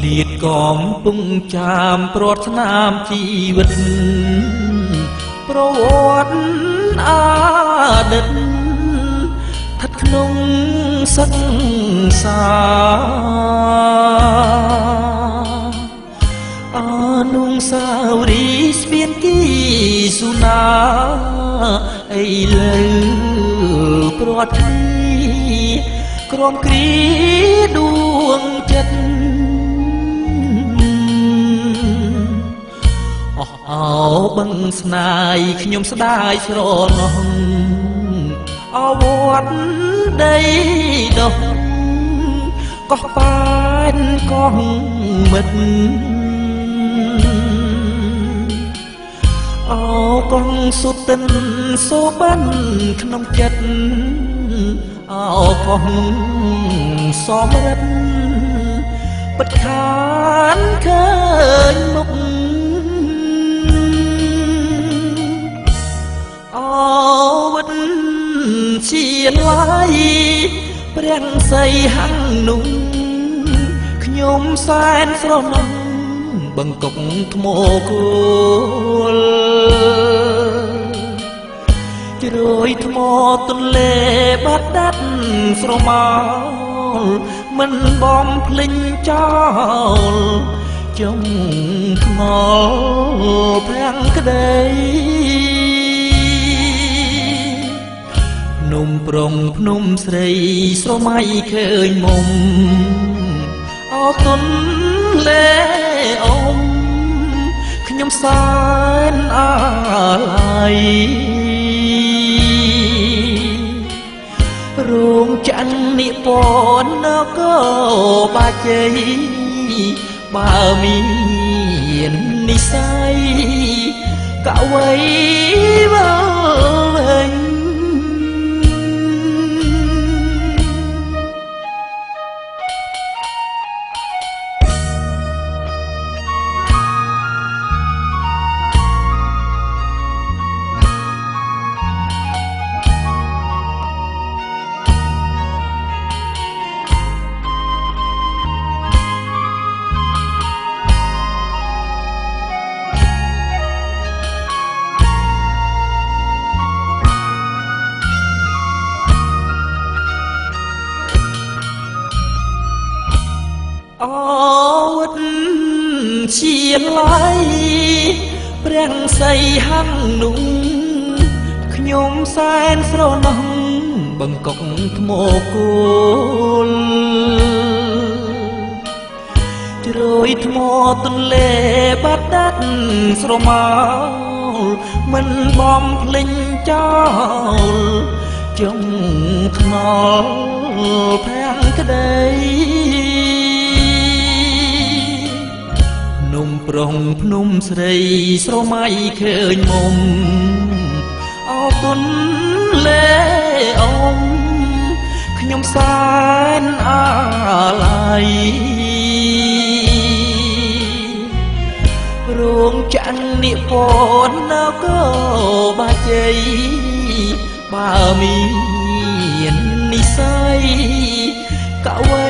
លាតកំពុងចាមព្រាត់ស្នាមជីវិតប្រវត្តិអតីតស្ថិតក្នុងសង្សារអនុសាវរីយ៍ស្ពានគីសុណាឥឡូវព្រាត់ក្រំគ្រីដួងចិត្តអស់អោបឹងស្នាយខ្ញុំស្ដាយស្រណោះអវត្តដីដោះកោះប៉ែនកោះមិត្តអោកងសុទិនសូបិនក្នុងចិត្តអោកងសមរិទ្ធបិទខានឃើញមុខអោវិតជាឡាយព្រះសីហੰនោះខ្ញុំសែនស្រណោះបង្កប់ថ្មគោលជ្រោយថ្មទន្លេបាត់ដាត់ស្រមោលមិនបំភ្លេចចោលចុងថ្មប្រាំងក្ដីភ្នំប្រុងភ្នំស្រីស្រមៃឃើញមុំអោទន្លេអមខ្ញុំសែនអាឡ័យរោងចក្រនិពន្ធនគរបាជ័យបើមាននិស័យកវីវើវិញអវត្តជាឡាយព្រះសីហੰនោះខ្ញុំសែនស្រណោះបង្កប់ថ្មគោលជ្រោយថ្មទន្លេបាត់ដាត់ស្រមោលមិនបំភ្លេចចោលចុងថ្មប្រាំងក្ដីភ្នំប្រុងភ្នំស្រីស្រមៃឃើញមុំអោទន្លេអមខ្ញុំសែនអាឡ័យរោងចក្រនិពន្ធនគរបាជ័យបើមាននិស័យកវី